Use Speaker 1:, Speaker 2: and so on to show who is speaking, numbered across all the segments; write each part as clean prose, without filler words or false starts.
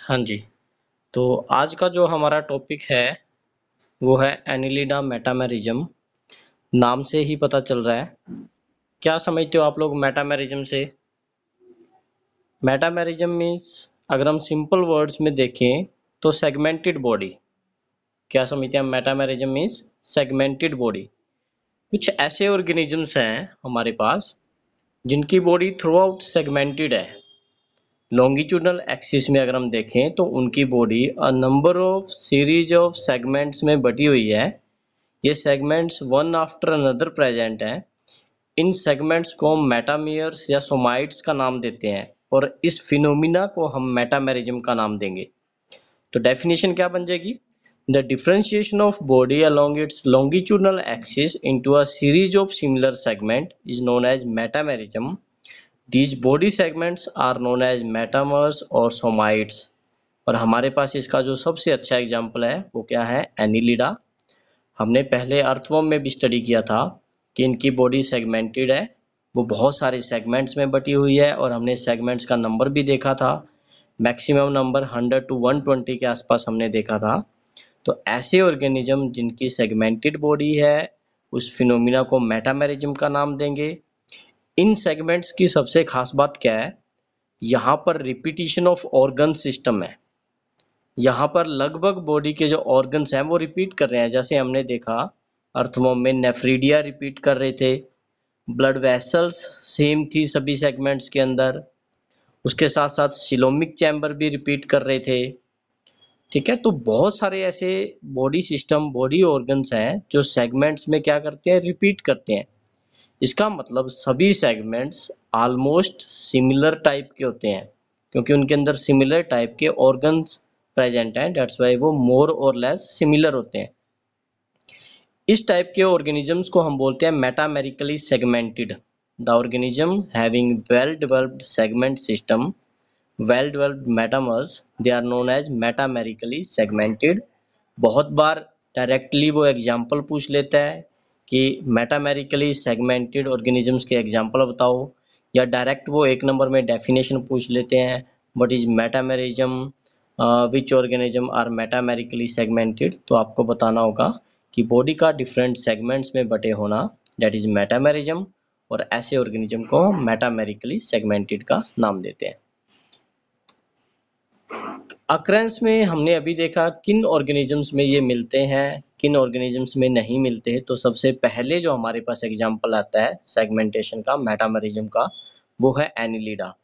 Speaker 1: हाँ जी। तो आज का जो हमारा टॉपिक है वो है एनिलिडा मेटामेरिज्म। नाम से ही पता चल रहा है। क्या समझते हो आप लोग मेटामेरिज्म से? मेटामेरिज्म मीन्स, अगर हम सिंपल वर्ड्स में देखें तो सेगमेंटेड बॉडी। क्या समझते हैं? Metamerism means segmented body. कुछ ऐसे ऑर्गेनिजम्स हैं हमारे पास जिनकी बॉडी थ्रू आउट सेगमेंटेड है। लॉन्गिट्यूडनल एक्सिस में अगर हम देखें तो उनकी body a number of series of segments में बटी हुई है। ये segments one after another present हैं। इन सेगमेंट्स को हम मेटामियर्स या सोमाइट्स का नाम देते हैं और इस फिनोमिना को हम मेटामेरिज्म का नाम देंगे। तो डेफिनेशन क्या बन जाएगी? The differentiation of body along its longitudinal axis into a series of similar segment is known as metamerism. These body segments are known as metamers और सोमाइट्स। और हमारे पास इसका जो सबसे अच्छा एग्जाम्पल है वो क्या है? एनिलिडा। हमने पहले अर्थवर्म में भी स्टडी किया था कि इनकी बॉडी सेगमेंटेड है। वो बहुत सारे सेगमेंट्स में बटी हुई है और हमने सेगमेंट्स का नंबर भी देखा था। मैक्सिमम नंबर 100 to 120 के आसपास हमने देखा था। तो ऐसे ऑर्गेनिज्म जिनकी सेगमेंटेड बॉडी है उस फिनोमिना को मेटामेरिज्म का नाम देंगे। इन सेगमेंट्स की सबसे खास बात क्या है? यहाँ पर रिपीटिशन ऑफ ऑर्गन सिस्टम है। यहाँ पर लगभग बॉडी के जो ऑर्गन्स हैं वो रिपीट कर रहे हैं। जैसे हमने देखा अर्थवर्म में नेफ्रीडिया रिपीट कर रहे थे, ब्लड वेसल्स सेम थी सभी सेगमेंट्स के अंदर, उसके साथ साथ सिलोमिक चैम्बर भी रिपीट कर रहे थे। ठीक है, तो बहुत सारे ऐसे बॉडी सिस्टम बॉडी ऑर्गन्स हैं जो सेगमेंट्स में क्या करते हैं? रिपीट करते हैं। इसका मतलब सभी सेगमेंट्स ऑलमोस्ट सिमिलर टाइप के होते हैं क्योंकि उनके अंदर सिमिलर टाइप के ऑर्गन्स प्रेजेंट हैं। दैट्स वाई वो मोर और लेस सिमिलर होते हैं। इस टाइप के ऑर्गेनिजम्स को हम बोलते हैं metamerically segmented. The organism having well developed segment system, well developed metamers, they are known as metamerically segmented. बहुत बार डायरेक्टली वो एग्जाम्पल पूछ लेता है कि मेटामेरिकली सेगमेंटेड ऑर्गेनिजम्स के एग्जाम्पल बताओ, या डायरेक्ट वो एक नंबर में डेफिनेशन पूछ लेते हैं, what is metamerism, which organism are metamerically segmented. तो आपको बताना होगा कि बॉडी का डिफरेंट सेगमेंट्स में बटे होना दैट इज मेटामेरिज्म, और ऐसे ऑर्गेनिज्म को मेटामेरिकली सेगमेंटेड का नाम देते हैं। अक्रेंस में हमने अभी देखा किन ऑर्गेनिजम्स में ये मिलते हैं, किन ऑर्गेनिजम्स में नहीं मिलते हैं। तो सबसे पहले जो हमारे पास एग्जांपल आता है सेगमेंटेशन का, मेटामेरिज्म का, वो है एनिलिडा।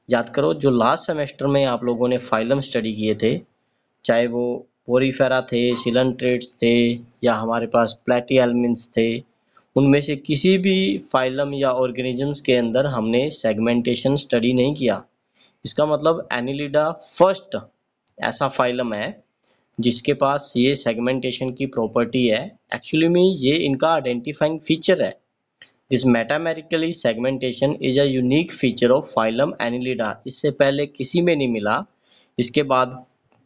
Speaker 1: याद करो जो लास्ट सेमेस्टर में आप लोगों ने फाइलम स्टडी किए थे, चाहे वो पोरीफेरा थे, सिलेंट्रेट्स थे, या हमारे पास प्लेटिहेल्मिन्थ्स थे, उनमें से किसी भी फाइलम या ऑर्गेनिजम्स के अंदर हमने सेगमेंटेशन स्टडी नहीं किया। इसका मतलब एनिलिडा फर्स्ट ऐसा फाइलम है जिसके पास ये सेगमेंटेशन की प्रॉपर्टी है। एक्चुअली में ये इनका आइडेंटिफाइंग फीचर है। This metamerically segmentation is a unique feature of phylum Annelida. इससे पहले किसी में नहीं मिला। इसके बाद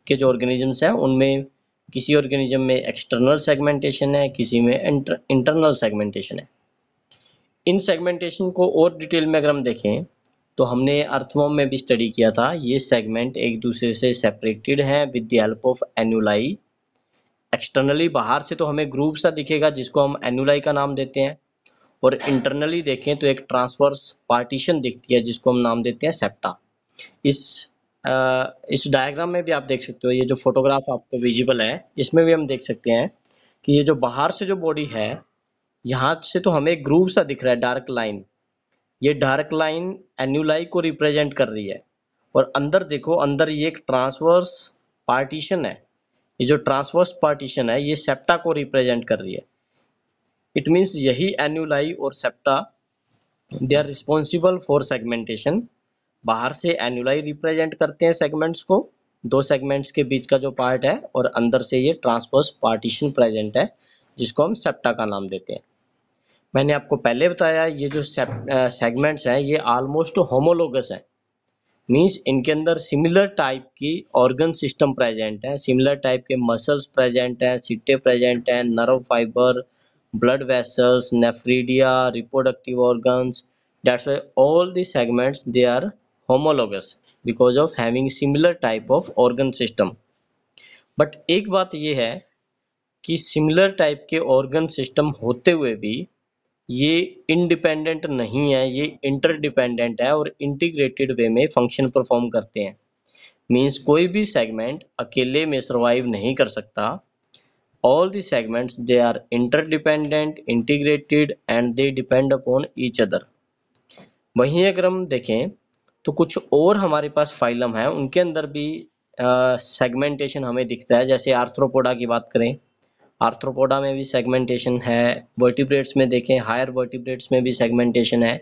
Speaker 1: के जो ऑर्गेनिजम्स हैं उनमें किसी ऑर्गेनिज्म में एक्सटर्नल सेगमेंटेशन है, किसी में इंटरनल सेगमेंटेशन है। इन सेगमेंटेशन को और डिटेल में अगर हम देखें तो हमने अर्थवर्म में भी स्टडी किया था। ये सेगमेंट एक दूसरे से सेपरेटेड हैं with the help of annuli. Externally बाहर से तो हमें ग्रुप सा दिखेगा जिसको हम एनुलाई का नाम देते हैं, और इंटरनली देखें तो एक ट्रांसवर्स पार्टीशन दिखती है जिसको हम नाम देते हैं सेप्टा। इस इस डायग्राम में भी आप देख सकते हो, ये जो फोटोग्राफ आपको विजिबल है इसमें भी हम देख सकते हैं कि ये जो बाहर से जो बॉडी है यहाँ से तो हमें ग्रुप सा दिख रहा है, डार्क लाइन। ये डार्क लाइन एन्यूलाई को रिप्रेजेंट कर रही है, और अंदर देखो, अंदर ये एक ट्रांसवर्स पार्टीशन है। ये जो ट्रांसवर्स पार्टीशन है ये सेप्टा को रिप्रेजेंट कर रही है। इट मीन्स यही एन्यूलाई और septa they are responsible for segmentation. बाहर से एन्यूलाई रिप्रेजेंट करते हैं सेगमेंट्स को, दो सेगमेंट्स के बीच का जो पार्ट है, और अंदर से ये ट्रांसवर्स पार्टीशन प्रेजेंट है जिसको हम सेप्टा का नाम देते हैं। मैंने आपको पहले बताया ये जो सेगमेंट्स हैं ये ऑलमोस्ट होमोलोगस हैं। मीन्स इनके अंदर सिमिलर टाइप की ऑर्गन सिस्टम प्रेजेंट है, सिमिलर टाइप के मसल्स प्रेजेंट हैं, सिट्टे प्रेजेंट हैं, nerve fibre, blood vessels, nephridia, reproductive organs. That's why all the segments they are homologous because of having similar type of organ system. But एक बात ये है कि similar type के organ system होते हुए भी ये इंडिपेंडेंट नहीं है, ये इंटरडिपेंडेंट है और इंटीग्रेटेड वे में फंक्शन परफॉर्म करते हैं। मीन्स कोई भी सेगमेंट अकेले में सर्वाइव नहीं कर सकता। All the segments they are interdependent, integrated and they depend upon each other. वहीं अगर हम देखें तो कुछ और हमारे पास फाइलम है, उनके अंदर भी सेगमेंटेशन हमें दिखता है। जैसे आर्थ्रोपोडा की बात करें, आर्थ्रोपोडा में भी सेगमेंटेशन है। वर्टिब्रेट्स में देखें, हायर वर्टिब्रेट्स में भी सेगमेंटेशन है।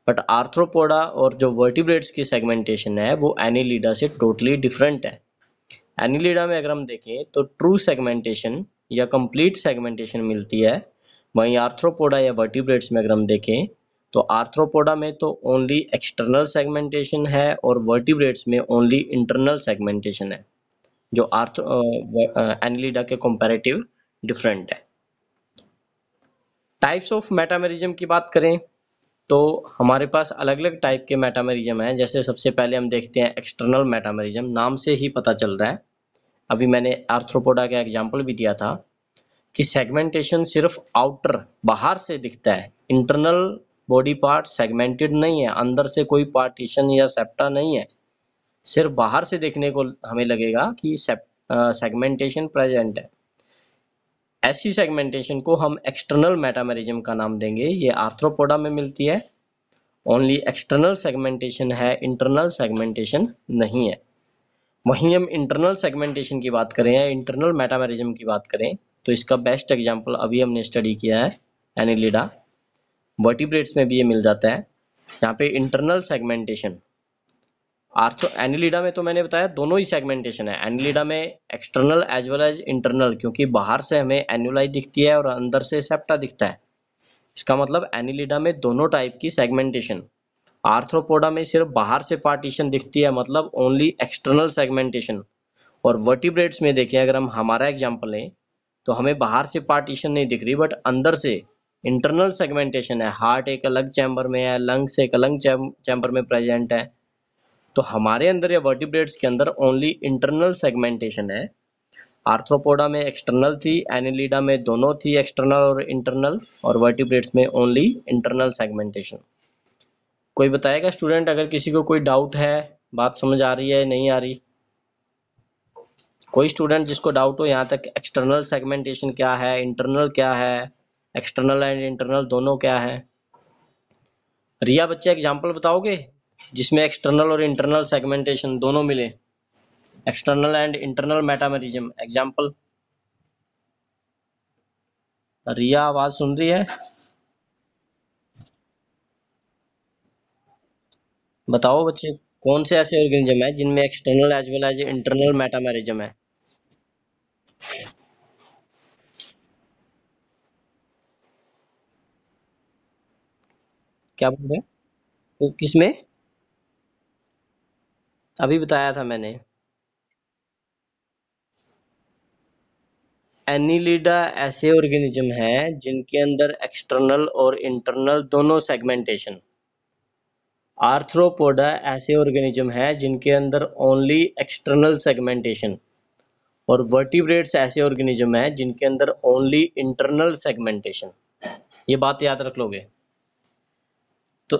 Speaker 1: बट आर्थ्रोपोडा और जो वर्टिब्रेट्स की सेगमेंटेशन है वो एनिलिडा से टोटली डिफरेंट है। एनिलिडा में अगर हम देखें तो ट्रू सेगमेंटेशन या कंप्लीट सेगमेंटेशन मिलती है। वहीं आर्थ्रोपोडा या वर्टिब्रेट्स में अगर हम देखें तो आर्थ्रोपोडा में तो ओनली एक्सटर्नल सेगमेंटेशन है और वर्टिब्रेट्स में ओनली इंटरनल सेगमेंटेशन है, जो एनिलिडा के कंपैरेटिव डिफरेंट है। टाइप्स ऑफ मेटामेरिज्म की बात करें तो हमारे पास अलग अलग टाइप के मेटामेरिज्म हैं। जैसे सबसे पहले हम देखते हैं एक्सटर्नल मेटामेरिज्म, नाम से ही पता चल रहा है, अभी मैंने आर्थ्रोपोडा का एग्जांपल भी दिया था कि सेगमेंटेशन सिर्फ आउटर बाहर से दिखता है, इंटरनल बॉडी पार्ट सेगमेंटेड नहीं है, अंदर से कोई पार्टीशन या सेप्टा नहीं है, सिर्फ बाहर से देखने को हमें लगेगा कि सेगमेंटेशन प्रेजेंट है। ऐसी सेगमेंटेशन को हम एक्सटर्नल मेटामेरिज्म का नाम देंगे। ये आर्थ्रोपोडा में मिलती है, ओनली एक्सटर्नल सेगमेंटेशन है, इंटरनल सेगमेंटेशन नहीं है। वहीं हम इंटरनल सेगमेंटेशन की बात करें या इंटरनल मेटामेरिज्म की बात करें तो इसका बेस्ट एग्जांपल अभी हमने स्टडी किया है एनिलिडा। वर्टिब्रेट्स में भी ये मिल जाता है, यहाँ पे इंटरनल सेगमेंटेशन। एनिलिडा में तो मैंने बताया दोनों ही सेगमेंटेशन है, एनिलिडा में external as well as internal, क्योंकि बाहर से हमें एन्युलाई दिखती है और अंदर से सेप्टा दिखता है। इसका मतलब एनिलिडा में दोनों टाइप की सेगमेंटेशन। आर्थ्रोपोडा में सिर्फ बाहर से पार्टीशन दिखती है, मतलब ओनली एक्सटर्नल सेगमेंटेशन। और वर्टिब्रेट्स में देखें, अगर हम हमारा एग्जांपल लें तो हमें बाहर से पार्टीशन नहीं दिख रही बट अंदर से इंटरनल सेगमेंटेशन है। हार्ट एक अलग चैम्बर में है, लंग्स एक अलग चैम्बर में प्रेजेंट है। तो हमारे अंदर या वर्टिब्रेट्स के अंदर ओनली इंटरनल सेगमेंटेशन है। आर्थ्रोपोडा में एक्सटर्नल थी, एनिलिडा में दोनों थी, एक्सटर्नल और इंटरनल, और वर्टिब्रेट्स में ओनली इंटरनल सेगमेंटेशन। कोई बताएगा स्टूडेंट, अगर किसी को कोई डाउट है, बात समझ आ रही है नहीं आ रही? कोई स्टूडेंट जिसको डाउट हो यहाँ तक, एक्सटर्नल सेगमेंटेशन क्या है, इंटरनल क्या है, एक्सटर्नल एंड इंटरनल दोनों क्या है? रिया बच्चे एग्जांपल बताओगे जिसमें एक्सटर्नल और इंटरनल सेगमेंटेशन दोनों मिले, external and internal metamerism, example. Riya आवाज सुन रही है? बताओ बच्चे, कौन से ऐसे ऑर्गेनिज्म है जिनमें external as well as internal metamerism है? क्या बोल रहे हैं? तो किसमें? अभी बताया था मैंने, एनिलिडा ऐसे ऑर्गेनिज्म है जिनके अंदर एक्सटर्नल और इंटरनल दोनों सेगमेंटेशन। आर्थ्रोपोडा ऐसे ऑर्गेनिज्म है जिनके अंदर ओनली एक्सटर्नल सेगमेंटेशन। और वर्टिब्रेट्स ऐसे ऑर्गेनिज्म है जिनके अंदर ओनली इंटरनल सेगमेंटेशन। ये बात याद रख लोगे। तो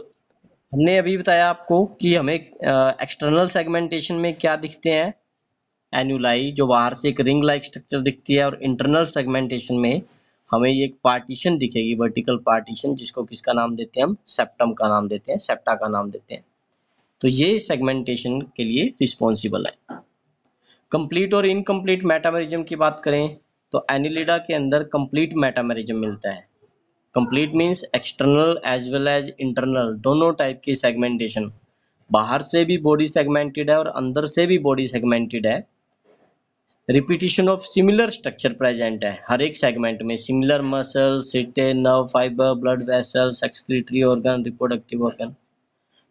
Speaker 1: हमने अभी बताया आपको कि हमें एक्सटर्नल सेगमेंटेशन में क्या दिखते हैं, एन्युलाई जो बाहर से एक रिंग लाइक स्ट्रक्चर दिखती है, और इंटरनल सेगमेंटेशन में हमें ये एक पार्टीशन दिखेगी, वर्टिकल पार्टीशन, जिसको किसका नाम देते हैं हम, सेप्टम का नाम देते हैं, सेप्टा का नाम देते हैं। तो ये सेगमेंटेशन के लिए रिस्पॉन्सिबल है। कंप्लीट और इनकम्प्लीट मेटामेरिज्म की बात करें तो एनिलिडा के अंदर कंप्लीट मेटामेरिज्म मिलता है। Complete means external as well as internal दोनों टाइप की सेगमेंटेशन, बाहर से भी बॉडी सेगमेंटेड है और अंदर से भी बॉडी सेगमेंटेड है। Repetition of similar structure present है हर एक सेगमेंट में, similar muscle, setae, nerve fibre, blood vessels, excretory organ, reproductive organ.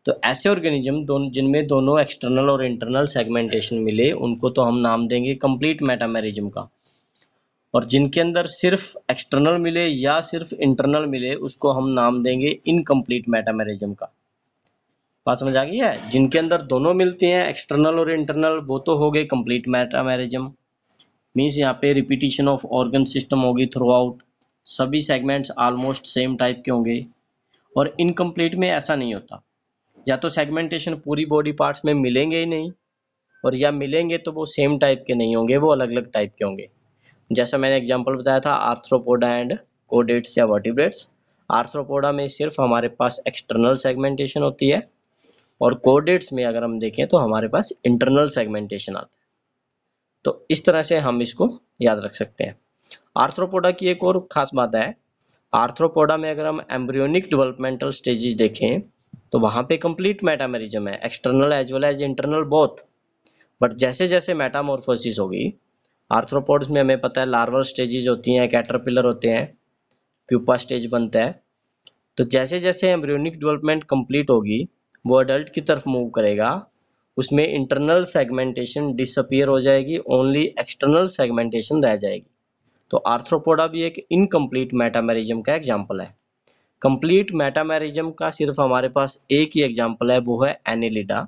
Speaker 1: तो ऐसे ऑर्गेनिज्म जिनमें दोनों एक्सटर्नल और इंटरनल सेगमेंटेशन मिले उनको तो हम नाम देंगे कंप्लीट मेटामेरिज्म का। और जिनके अंदर सिर्फ एक्सटर्नल मिले या सिर्फ इंटरनल मिले उसको हम नाम देंगे इनकम्प्लीट मेटामेरिज्म का। बात समझ आ गई है? जिनके अंदर दोनों मिलते हैं, एक्सटर्नल और इंटरनल, वो तो हो गए कंप्लीट मेटामेरिज्म। मीन्स यहाँ पे रिपीटिशन ऑफ ऑर्गन सिस्टम होगी थ्रू आउट, सभी सेगमेंट्स ऑलमोस्ट सेम टाइप के होंगे। और इनकम्प्लीट में ऐसा नहीं होता, या तो सेगमेंटेशन पूरी बॉडी पार्ट्स में मिलेंगे ही नहीं, और या मिलेंगे तो वो सेम टाइप के नहीं होंगे, वो अलग अलग टाइप के होंगे। जैसा मैंने एग्जांपल बताया था आर्थ्रोपोडा एंड कोडेट्स या वर्टिब्रेट्स। आर्थ्रोपोडा में सिर्फ हमारे पास एक्सटर्नल सेगमेंटेशन होती है, और कोडेट्स में अगर हम देखें तो हमारे पास इंटरनल सेगमेंटेशन आता है। तो इस तरह से हम इसको याद रख सकते हैं। आर्थ्रोपोडा की एक और खास बात है, आर्थ्रोपोडा में अगर हम एम्ब्रियोनिक डेवलपमेंटल स्टेजेस देखें तो वहां पे कंप्लीट मेटामेरिज्म है, external as well as internal both. But जैसे जैसे मेटामॉर्फोसिस होगी, आर्थ्रोपोड्स में हमें पता है लार्वल स्टेजेस होती हैं, कैटरपिलर होते हैं, प्यूपा स्टेज बनता है। तो जैसे जैसे एम्ब्रियोनिक डेवलपमेंट कंप्लीट होगी, वो अडल्ट की तरफ मूव करेगा, उसमें इंटरनल सेगमेंटेशन डिसअपियर हो जाएगी, ओनली एक्सटर्नल सेगमेंटेशन रह जाएगी। तो आर्थ्रोपोडा भी एक इनकम्प्लीट मेटामेरिज्म का एग्जाम्पल है। कंप्लीट मेटामेरिज्म का सिर्फ हमारे पास एक ही एग्जाम्पल है, वो है एनिलिडा।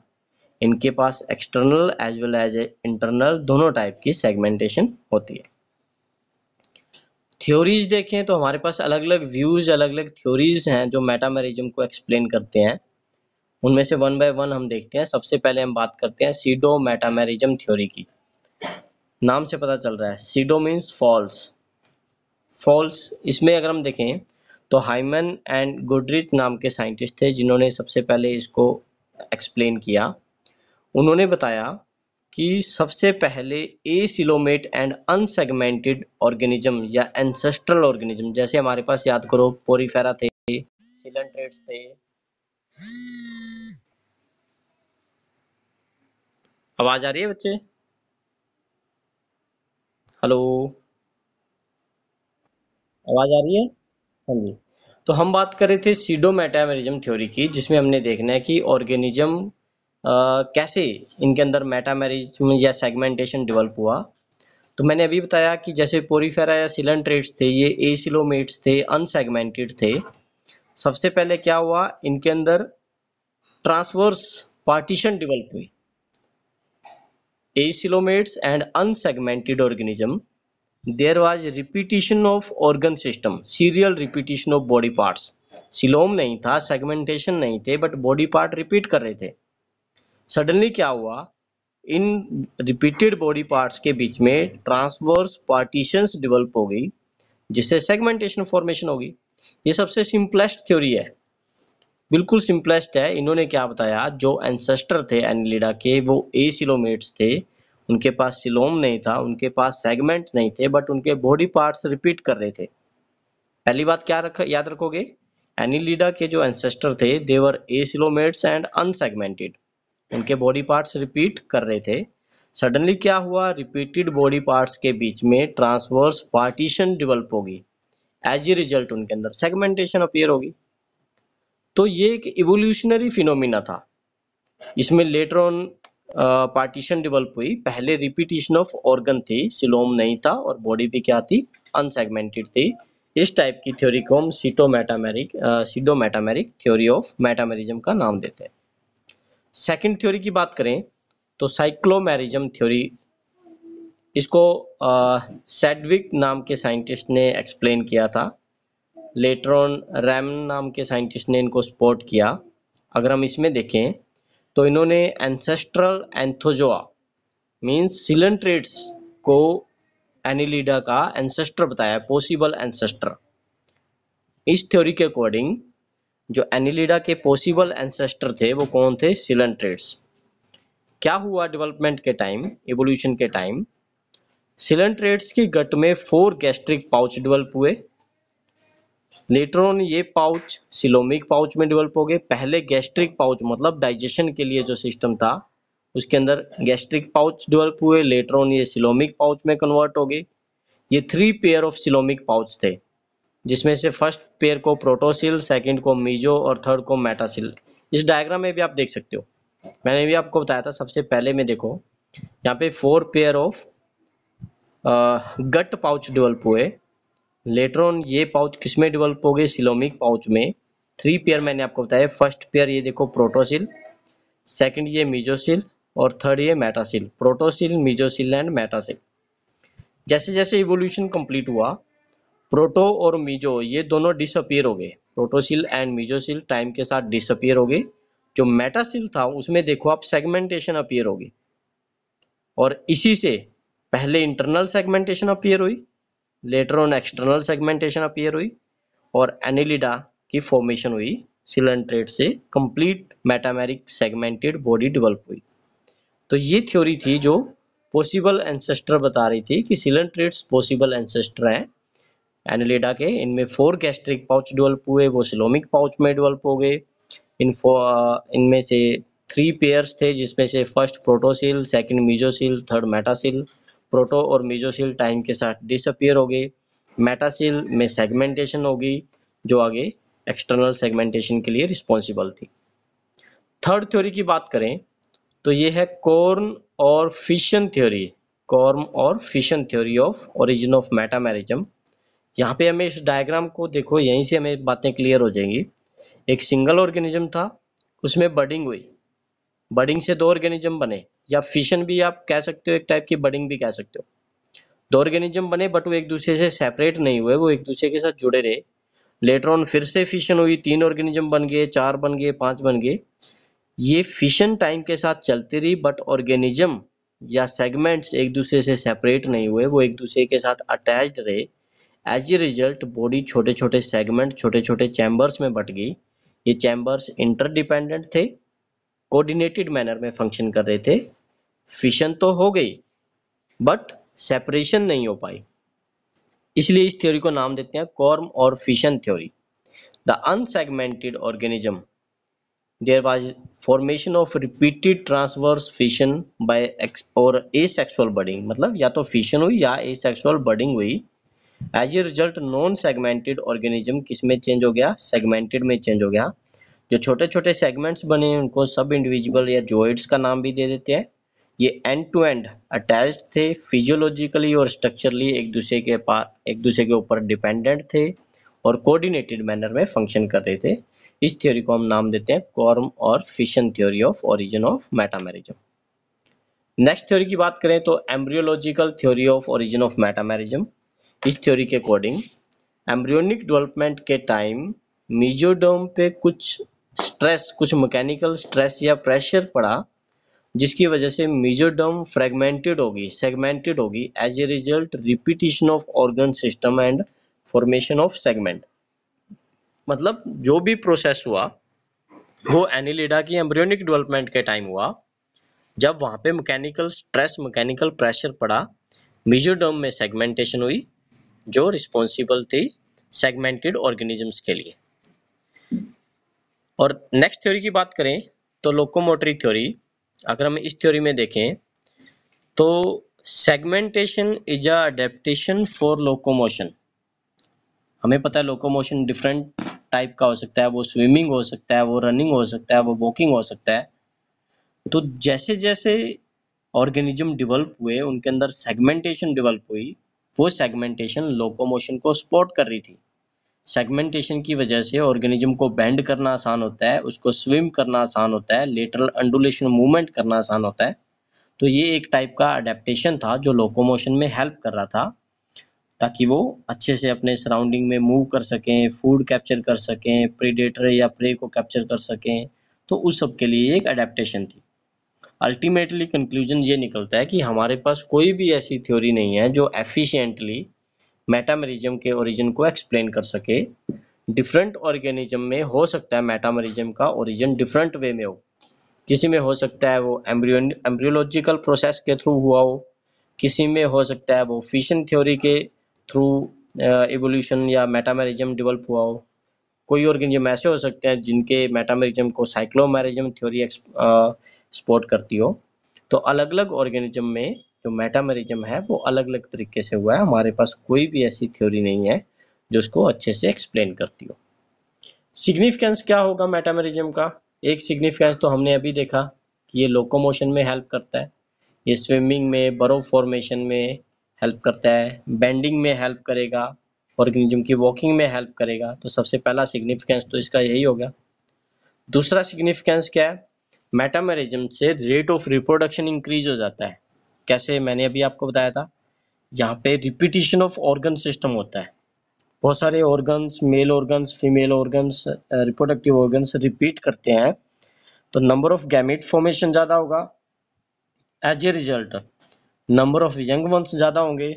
Speaker 1: इनके पास external as well as internal दोनों टाइप की सेगमेंटेशन होती है। थ्योरीज देखें तो हमारे पास अलग अलग व्यूज, अलग अलग थ्योरीज हैं जो मेटामेरिज्म को एक्सप्लेन करते हैं। उनमें से वन बाय वन हम देखते हैं। सबसे पहले हम बात करते हैं सीडो मेटामेरिज्म थ्योरी की। नाम से पता चल रहा है, सीडो मीन्स फॉल्स। फॉल्स इसमें अगर हम देखें तो हाइमन एंड गुडरिच नाम के साइंटिस्ट थे जिन्होंने सबसे पहले इसको एक्सप्लेन किया। उन्होंने बताया कि सबसे पहले एसिलोमेट एंड अनसेगमेंटेड ऑर्गेनिज्म या एंसेस्ट्रल ऑर्गेनिज्म, जैसे हमारे पास याद करो पोरीफेरा थे, सिलेंट्रेट्स थे। आवाज आ रही है बच्चे? हेलो, आवाज आ रही है? हाँ जी। तो हम बात कर रहे थे सीडो मेटामेरिज्म थ्योरी की, जिसमें हमने देखना है कि ऑर्गेनिज्म कैसे इनके अंदर मेटामेरिज्म या सेगमेंटेशन डेवलप हुआ। तो मैंने अभी बताया कि जैसे पोरीफेरा या सिलेंट्रेट्स थे, ये एसिलोमेट्स थे, अनसेगमेंटेड थे। सबसे पहले क्या हुआ, इनके अंदर ट्रांसवर्स पार्टीशन डेवलप हुई। Acoelomates and unsegmented organism, there was repetition of organ system, serial repetition of body parts. Coelom नहीं था, सेगमेंटेशन नहीं थे, बट बॉडी पार्ट रिपीट कर रहे थे। सडनली क्या हुआ, इन रिपीटेड बॉडी पार्ट्स के बीच में ट्रांसवर्स पार्टीशंस डेवलप हो गई, जिससे सेगमेंटेशन फॉर्मेशन होगी। ये सबसे सिंपलेस्ट थ्योरी है, बिल्कुल सिंपलेस्ट है। इन्होंने क्या बताया, जो एंसेस्टर थे एनिलिडा के, वो एसिलोमेट्स थे। उनके पास सिलोम नहीं था, उनके पास सेगमेंट नहीं थे, बट उनके बॉडी पार्ट्स रिपीट कर रहे थे। पहली बात क्या याद रखोगे, एनिलिडा के जो एंसेस्टर थे देवर एसिलोमेट्स एंड अनसेगमेंटेड, उनके बॉडी पार्ट्स रिपीट कर रहे थे। सडनली क्या हुआ, रिपीटेड बॉडी पार्ट्स के बीच में ट्रांसवर्स पार्टीशन डेवलप होगी, एज ए रिजल्ट उनके अंदर सेगमेंटेशन अपीयर होगी। तो ये एक इवोल्यूशनरी फिनोमिना था। इसमें लेटर ऑन पार्टीशन डेवलप हुई, पहले रिपीटिशन ऑफ ऑर्गन थी, सिलोम नहीं था, और बॉडी भी क्या थी, अनसेगमेंटेड थी। इस टाइप की थ्योरी को हम pseudo metameric theory of metamerism का नाम देते हैं। सेकंड थ्योरी की बात करें तो साइक्लोमेरिज्म थ्योरी, इसको सेडविक नाम के साइंटिस्ट ने एक्सप्लेन किया था। लेटर ऑन रैमन नाम के साइंटिस्ट ने इनको सपोर्ट किया। अगर हम इसमें देखें तो इन्होंने एंसेस्ट्रल एंथोजोआ मींस सिलेंट्रेट्स को एनिलिडा का एंसेस्टर बताया, पॉसिबल एंसेस्टर। इस थ्योरी के अकॉर्डिंग जो एनिलिडा के पॉसिबल एंसेस्टर थे वो कौन थे, सिलेंट्रेट्स। क्या हुआ डेवलपमेंट के टाइम, इवोल्यूशन के टाइम, सिलेंट्रेट्स की गट में 4 गैस्ट्रिक पाउच डेवलप हुए। लेटर ऑन ये पाउच सिलोमिक पाउच में डेवलप हो गए। पहले गैस्ट्रिक पाउच मतलब डाइजेशन के लिए जो सिस्टम था उसके अंदर गैस्ट्रिक पाउच डेवलप हुए, लेटर ऑन ये सिलोमिक पाउच में कन्वर्ट हो गए। ये 3 पेयर ऑफ सिलोमिक पाउच थे, जिसमें से फर्स्ट पेयर को प्रोटोसिल, सेकंड को मीजो और थर्ड को मेटासिल। इस डायग्राम में भी आप देख सकते हो, मैंने भी आपको बताया था। सबसे पहले में देखो यहाँ पे 4 pair of gut pouch develop हुए। लेटर ऑन ये पाउच किसमें डेवलप हो गए, सिलोमिक पाउच में। 3 पेयर मैंने आपको बताया। फर्स्ट पेयर ये देखो प्रोटोसिल, सेकंड ये मीजोसिल और थर्ड ये मेटासिल, प्रोटोसिल, मीजोसिल एंड मेटासिल। जैसे जैसे इवोल्यूशन कंप्लीट हुआ, प्रोटो और मीजो ये दोनों डिसअपियर हो गए, प्रोटोसिल एंड मीजोसिल टाइम के साथ डिसअपियर हो गए। जो मेटासिल था उसमें देखो आप सेगमेंटेशन अपीयर होगी, और इसी से पहले इंटरनल सेगमेंटेशन अपीयर हुई, later on external segmentation appear हुई, और एनिलिडा की फॉर्मेशन हुई। सिलेंट्रेट से complete metameric segmented body develop हुई। तो ये थ्योरी थी जो पॉसिबल एंसेस्टर बता रही थी कि सिलेंट्रेट्स पॉसिबल एंसेस्टर हैं एनिलिडा के। इनमें 4 गैस्ट्रिक पाउच डेवलप हुए, वो सिलोमिक पाउच में डेवलप हो गए। इनमें से 3 पेयर्स थे, जिसमें से first Prontosil, second मीजोसिल, third मेटासिल। Proto और मीजोसिल टाइम के साथ डिसअपियर हो गए। मेटासिल में सेगमेंटेशन होगी, जो आगे एक्सटर्नल सेगमेंटेशन के लिए रिस्पॉन्सिबल थी। थर्ड थ्योरी की बात करें तो ये है कॉर्म और फिशन थ्योरी। कॉर्म और fission theory of origin of metamerism. यहाँ पे हमें इस डायग्राम को देखो, यहीं से हमें बातें क्लियर हो जाएंगी। एक सिंगल ऑर्गेनिज्म था, उसमें बडिंग हुई, बडिंग से 2 ऑर्गेनिज्म बने, या फिशन भी आप कह सकते हो, एक टाइप की बडिंग भी कह सकते हो। 2 ऑर्गेनिज्म बने बट वो एक दूसरे से सेपरेट नहीं हुए, वो एक दूसरे के साथ जुड़े रहे। लेटर ऑन फिर से फिशन हुई, 3 ऑर्गेनिज्म बन गए, 4 बन गए, 5 बन गए। ये फिशन टाइम के साथ चलती रही, बट ऑर्गेनिज्म या सेगमेंट्स एक दूसरे से सेपरेट नहीं हुए, वो एक दूसरे के साथ अटैच्ड रहे। एज ए रिजल्ट बॉडी छोटे छोटे सेगमेंट, छोटे छोटे चैम्बर्स में बट गई। ये चैम्बर्स इंटरडिपेंडेंट थे, कोऑर्डिनेटेड मैनर में फंक्शन कर रहे थे। फिशन तो हो गई बट सेपरेशन नहीं हो पाई, इसलिए इस थ्योरी को नाम देते हैं कॉर्म और fission theory. The unsegmented organism, there was formation of repeated transverse fission by और asexual budding, मतलब या तो फिशन हुई या asexual budding हुई। As a result non segmented organism किस में चेंज हो गया, सेगमेंटेड में चेंज हो गया। जो छोटे छोटे सेगमेंट्स बने उनको सब इंडिविजुअल या जॉइड्स का नाम भी दे देते हैं। ये एंड टू एंड अटैच्ड थे, फिजियोलॉजिकली और स्ट्रक्चरली एक दूसरे के ऊपर डिपेंडेंट थे, और कोऑर्डिनेटेड मैनर में फंक्शन कर रहे थे। इस थ्योरी को हम नाम देते हैं कॉर्म और fission theory of origin of metamerism. Next theory की बात करें तो embryological theory of origin of metamerism. इस थ्योरी के अकॉर्डिंग एम्ब्रियोनिक डेवलपमेंट के टाइम मीजोडर्म पे कुछ मैकेनिकल स्ट्रेस या प्रेशर पड़ा, जिसकी वजह से मीजोडर्म फ्रेगमेंटेड होगी, सेगमेंटेड होगी। As a result repetition of organ system and formation of segment. मतलब जो भी प्रोसेस हुआ वो एनिलिडा की एम्ब्रियोनिक डेवलपमेंट के टाइम हुआ, जब वहां पे मैकेनिकल स्ट्रेस, मैकेनिकल प्रेशर पड़ा, मीजोडर्म में सेगमेंटेशन हुई, जो रिस्पॉन्सिबल थी सेगमेंटेड ऑर्गेनिजम्स के लिए। और नेक्स्ट थ्योरी की बात करें तो लोकोमोटरी थ्योरी। अगर हम इस थ्योरी में देखें तो segmentation is a adaptation for locomotion. हमें पता है लोकोमोशन डिफरेंट टाइप का हो सकता है, वो स्विमिंग हो सकता है, वो रनिंग हो सकता है, वो वॉकिंग हो सकता है। तो जैसे जैसे ऑर्गेनिज्म डेवलप हुए उनके अंदर सेगमेंटेशन डेवलप हुई, वो सेगमेंटेशन लोकोमोशन को सपोर्ट कर रही थी। सेगमेंटेशन की वजह से ऑर्गेनिज्म को बेंड करना आसान होता है, उसको स्विम करना आसान होता है, लेटरल अंडुलेशन मूवमेंट करना आसान होता है। तो ये एक टाइप का अडेप्टेशन था जो लोकोमोशन में हेल्प कर रहा था, ताकि वो अच्छे से अपने सराउंडिंग में मूव कर सकें, फूड कैप्चर कर सकें, प्रीडेटर या प्रे को कैप्चर कर सकें। तो उस सब के लिए एक अडेप्टेशन थी। अल्टीमेटली कंक्लूजन ये निकलता है कि हमारे पास कोई भी ऐसी थ्योरी नहीं है जो एफिशिएंटली मेटामेरिज्म के ओरिजिन को एक्सप्लेन कर सके। डिफरेंट ऑर्गेनिज्म में हो सकता है मेटामेरिज्म का ओरिजिन डिफरेंट वे में हो। किसी में हो सकता है वो एम्ब्रियोलॉजिकल प्रोसेस के थ्रू हुआ हो, किसी में हो सकता है वो फिशन थ्योरी के थ्रू इवोल्यूशन या मेटामेरिज्म डेवलप हुआ हो। कोई ऑर्गेनिज्म ऐसे हो सकते हैं जिनके मेटामेरिज्म को साइक्लोमेरिज्म थ्योरी सपोर्ट करती हो। तो अलग अलग ऑर्गेनिज्म में जो मेटामेरिज्म है वो अलग अलग तरीके से हुआ है। हमारे पास कोई भी ऐसी थ्योरी नहीं है जो उसको अच्छे से एक्सप्लेन करती हो। सिग्निफिकेंस क्या होगा मेटामेरिज्म का? एक सिग्निफिकेंस तो हमने अभी देखा कि ये लोकोमोशन में हेल्प करता है, ये स्विमिंग में, बरो फॉर्मेशन में हेल्प करता है, बेंडिंग में हेल्प करेगा, ऑर्गेनिज्म की वॉकिंग में हेल्प करेगा। तो सबसे पहला सिग्निफिकेंस तो इसका यही हो गया। दूसरा सिग्निफिकेंस क्या है? मेटामेरिज्म से रेट ऑफ रिप्रोडक्शन इंक्रीज हो जाता है। कैसे, मैंने अभी आपको बताया था, यहाँ पे रिपीटिशन ऑफ ऑर्गन सिस्टम होता है। बहुत सारे organs, male organs, female organs, reproductive organs repeat करते हैं, तो नंबर ऑफ गैमेट फॉर्मेशन ज्यादा होगा। As a result number of young ones ज्यादा होंगे,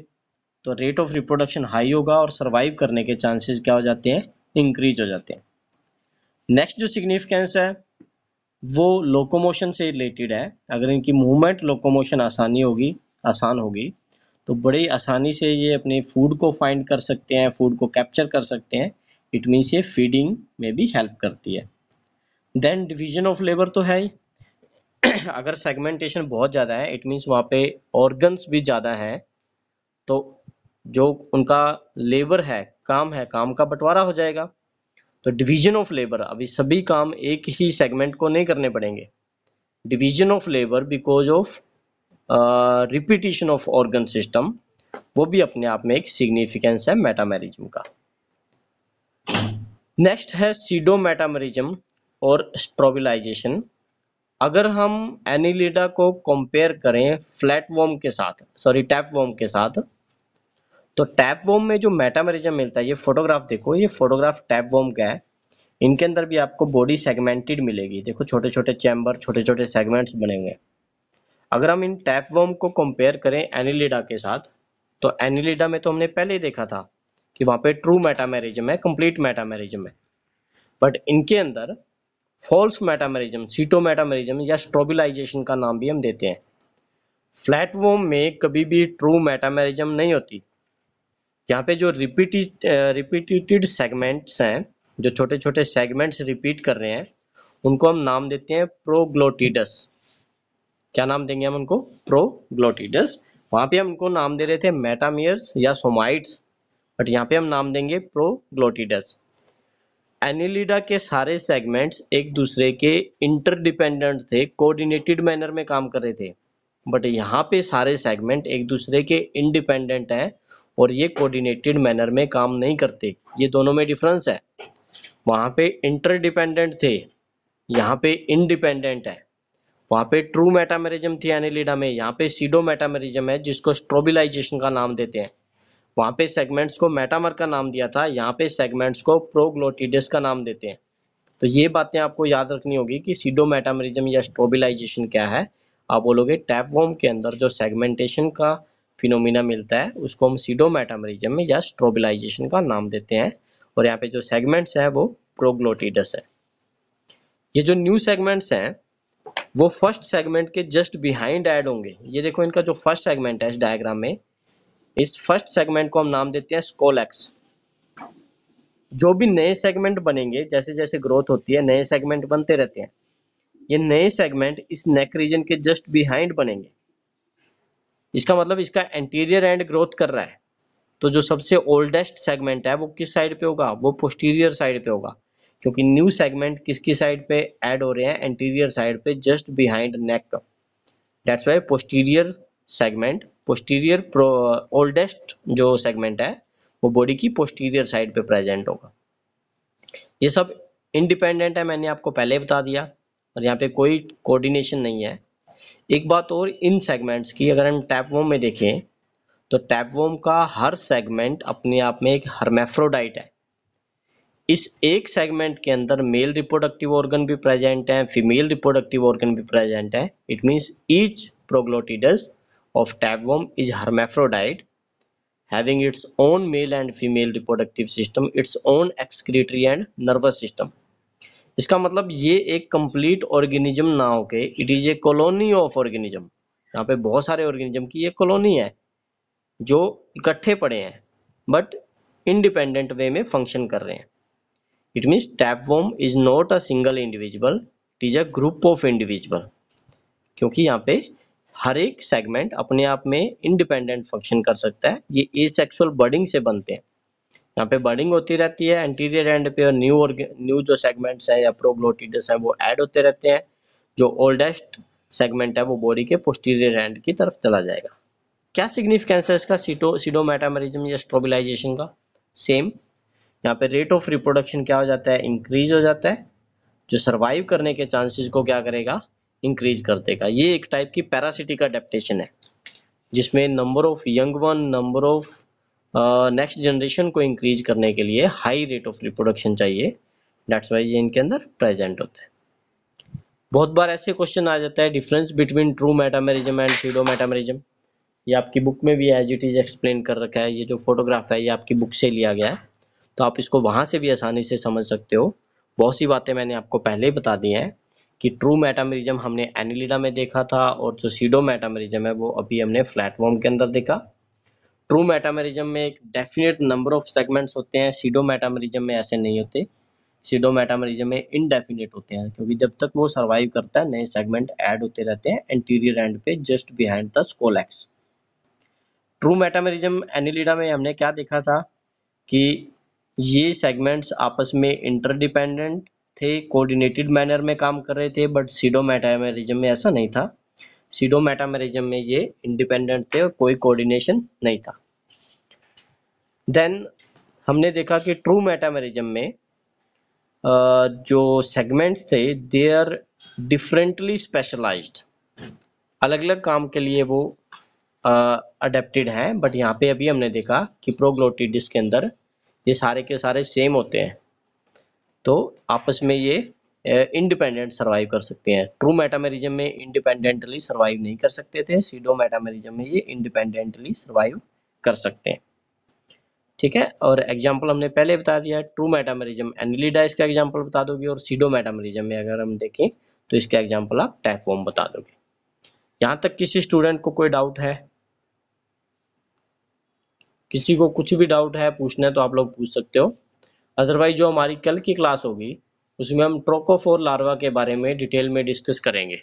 Speaker 1: तो रेट ऑफ रिप्रोडक्शन हाई होगा और सरवाइव करने के चांसेस क्या हो जाते हैं, इंक्रीज हो जाते हैं। नेक्स्ट जो सिग्निफिकेंस है वो लोकोमोशन से रिलेटेड है। अगर इनकी मूवमेंट लोकोमोशन आसान होगी तो बड़ी आसानी से ये अपने फूड को फाइंड कर सकते हैं, फूड को कैप्चर कर सकते हैं। इट मीन्स ये फीडिंग में भी हेल्प करती है। देन डिवीजन ऑफ लेबर तो है ही। अगर सेगमेंटेशन बहुत ज़्यादा है, इट मीन्स वहाँ पे ऑर्गन्स भी ज़्यादा हैं, तो जो उनका लेबर है, काम का बंटवारा हो जाएगा। तो डिवीजन ऑफ लेबर, अभी सभी काम एक ही सेगमेंट को नहीं करने पड़ेंगे। Division of labour because of repetition of organ system, वो भी अपने आप में एक सिग्निफिकेंस है मेटामेरिज्म का। नेक्स्ट है सीडो मेटामेरिज्म और स्ट्रोबिलाइजेशन। अगर हम एनिलिडा को कंपेयर करें फ्लैटवर्म के साथ, सॉरी टैपवर्म के साथ, तो टैपवर्म में जो मेटामेरिज्म मिलता है, ये फोटोग्राफ देखो, ये फोटोग्राफ टैपवर्म का है। इनके अंदर भी आपको बॉडी सेगमेंटेड मिलेगी। देखो छोटे छोटे चैम्बर, छोटे छोटे सेगमेंट्स बने हुए हैं। अगर हम इन टैपवर्म को कंपेयर करें एनिलिडा के साथ, तो एनिलिडा में तो हमने पहले ही देखा था कि वहां पे ट्रू मेटामेरिज्म है, कंप्लीट मेटामेरिज्म है। बट इनके अंदर फॉल्स मेटामेरिज्म, सीटोमेटामेरिज्म या स्ट्रोबिलाइजेशन का नाम भी हम देते हैं। फ्लैटवर्म में कभी भी ट्रू मेटामेरिज्म नहीं होती। यहाँ पे जो रिपीटेड सेगमेंट्स हैं, जो छोटे छोटे सेगमेंट्स रिपीट कर रहे हैं, उनको हम नाम देते हैं प्रोग्लोटिडस। क्या नाम देंगे हम उनको? प्रोग्लोटिडस। वहां पे हम उनको नाम दे रहे थे मेटामियर्स या सोमाइट्स, बट यहाँ पे हम नाम देंगे प्रोग्लोटिडस। एनिलिडा के सारे सेगमेंट्स एक दूसरे के इंटरडिपेंडेंट थे, कोऑर्डिनेटेड मैनर में काम कर रहे थे। बट यहाँ पे सारे सेगमेंट एक दूसरे के इंडिपेंडेंट हैं और ये कोऑर्डिनेटेड मैनर में काम नहीं करते। ये दोनों में डिफरेंस है। वहां पे इंटरडिपेंडेंट थे, यहाँ पे इंडिपेंडेंट है। वहां पे ट्रू मेटामेरिज्म थी एनिलिडा में, यहाँ पे सीडो मेटामेरिज्म है जिसको स्ट्रोबिलाइजेशन का नाम देते हैं। वहां पे सेगमेंट्स को मेटामर का नाम दिया था, यहाँ पे सेगमेंट्स को प्रोग्लोटिडस का नाम देते हैं। तो ये बातें आपको याद रखनी होगी कि सीडो मेटामेरिज्म या स्ट्रोबिलाइजेशन क्या है। आप बोलोगे टैपवर्म के अंदर जो सेगमेंटेशन का फिनोमिना मिलता है उसको हम सीडो मेटामेरिज्म या स्ट्रोबिलाइजेशन का नाम देते हैं, और यहाँ पे जो सेगमेंट्स है वो प्रोग्लोटिडस है। ये जो न्यू सेगमेंट्स हैं वो फर्स्ट सेगमेंट के जस्ट बिहाइंड ऐड होंगे। ये देखो इनका जो फर्स्ट सेगमेंट है इस डायग्राम में, इस फर्स्ट सेगमेंट को हम नाम देते हैं स्कोलेक्स। जो भी नए सेगमेंट बनेंगे, जैसे जैसे ग्रोथ होती है नए सेगमेंट बनते रहते हैं, ये नए सेगमेंट इस नेक रीजन के जस्ट बिहाइंड बनेंगे। इसका मतलब इसका एंटीरियर एंड ग्रोथ कर रहा है। तो जो सबसे ओल्डेस्ट सेगमेंट है वो किस साइड पे होगा? वो पोस्टीरियर साइड पे होगा, क्योंकि न्यू सेगमेंट किसकी साइड पे ऐड हो रहे हैं? एंटीरियर साइड पे, just behind neck. That's why posterior segment, posterior oldest जो सेगमेंट है वो बॉडी की पोस्टीरियर साइड पे प्रेजेंट होगा। ये सब इंडिपेंडेंट है, मैंने आपको पहले बता दिया, और यहाँ पे कोई कोऑर्डिनेशन नहीं है। एक बात और इन सेगमेंट्स की, अगर हम टैपवर्म में देखें तो टैपवर्म का हर सेगमेंट अपने आप में एक हर्मेफ्रोडाइट है। इस एक सेगमेंट के अंदर मेल रिप्रोडक्टिव ऑर्गन भी प्रेजेंट है, फीमेल रिप्रोडक्टिव ऑर्गन भी प्रेजेंट है। It means each proglottids of tapeworm is hermaphrodite, having its own male and female reproductive system, its own excretory and nervous system. इसका मतलब ये एक कंप्लीट ऑर्गेनिज्म ना होके it is a colony of organism. यहाँ पे बहुत सारे ऑर्गेनिज्म की ये कॉलोनी है जो इकट्ठे पड़े हैं बट इंडिपेंडेंट वे में फंक्शन कर रहे हैं। It means tapeworm is not a single individual, it is a group of individual, क्योंकि यहाँ पे हर एक सेगमेंट अपने आप में इंडिपेंडेंट फंक्शन कर सकता है। ये एसेक्सुअल बडिंग से बनते हैं। यहाँ पे बडिंग होती रहती है, एंटीरियर एंड पे न्यू जो सेगमेंट्स हैं या प्रोग्लोटिडस हैं वो ऐड होते रहते हैं। जो ओल्डेस्ट सेगमेंट है वो बॉडी के पोस्टीरियर एंड की तरफ चला जाएगा। क्या सिग्निफिकेंस है इसका सीडोमेटामेरिज्म या स्ट्रोबिलाइजेशन का? सेम, यहाँ पे रेट ऑफ रिप्रोडक्शन क्या हो जाता है? इंक्रीज हो जाता है, जो सर्वाइव करने के चांसेस को क्या करेगा? इंक्रीज कर देगा। ये एक टाइप की पैरासिटिक अडेप्टेशन है जिसमें number of young one, number of next generation को इंक्रीज करने के लिए हाई रेट ऑफ रिप्रोडक्शन चाहिए। दैट्स वाई ये इनके अंदर प्रेजेंट होता है। बहुत बार ऐसे क्वेश्चन आ जाता है difference between true metamerism and pseudo metamerism. ये आपकी बुक में भी एज इट इज एक्सप्लेन कर रखा है। ये जो फोटोग्राफ है ये आपकी बुक से लिया गया है, तो आप इसको वहां से भी आसानी से समझ सकते हो। बहुत सी बातें मैंने आपको पहले ही बता दी हैं कि ट्रू मेटामेरिज्म हमने एनिलिडा में देखा था और जो सीडो मेटामेरिज्म है वो अभी हमने फ्लैटवर्म के अंदर देखा। ट्रू मेटामेरिज्म में एक डेफिनेट नंबर ऑफ सेगमेंट्स होते हैं, सीडो मेटामेरिज्म में ऐसे नहीं होते। सीडो मेटामेरिज्म में इनडेफिनेट होते हैं क्योंकि जब तक वो सर्वाइव करता है नए सेगमेंट ऐड होते रहते हैं एंटीरियर एंड पे just behind the scolex. True metamerism Annelida में हमने क्या देखा था कि ये सेगमेंट्स आपस में इंटरडिपेंडेंट थे, कोऑर्डिनेटेड मैनर में काम कर रहे थे, बट सीडो मेटामेरिज्म में ऐसा नहीं था। सीडो मेटामेरिज्म में ये इंडिपेंडेंट थे और कोई कोऑर्डिनेशन नहीं था। देन हमने देखा कि ट्रू मेटामेरिज्म में जो सेगमेंट्स थे दे आर डिफरेंटली स्पेशलाइज्ड, अलग अलग काम के लिए वो अडेप्टेड हैं। बट यहाँ पे अभी हमने देखा कि प्रोग्लोटिड डिस्क के अंदर ये सारे के सारे सेम होते हैं, तो आपस में ये इंडिपेंडेंट सर्वाइव कर सकते हैं। ट्रू मेटामेरिज्म में इंडिपेंडेंटली सर्वाइव नहीं कर सकते थे, सीडो मेटामेरिज्म में ये इंडिपेंडेंटली सर्वाइव कर सकते हैं। ठीक है, और एग्जाम्पल हमने पहले बता दिया। ट्रू मेटामेरिज्म एनिलिडा इसका एग्जाम्पल बता दोगे, और सीडो मेटामेरिज्म में अगर हम देखें तो इसका एग्जाम्पल आप टैपवर्म बता दोगे। यहाँ तक किसी स्टूडेंट को कोई डाउट है? किसी को कुछ भी डाउट है पूछना है तो आप लोग पूछ सकते हो। अदरवाइज जो हमारी कल की क्लास होगी उसमें हम ट्रोकोफोर लार्वा के बारे में डिटेल में डिस्कस करेंगे।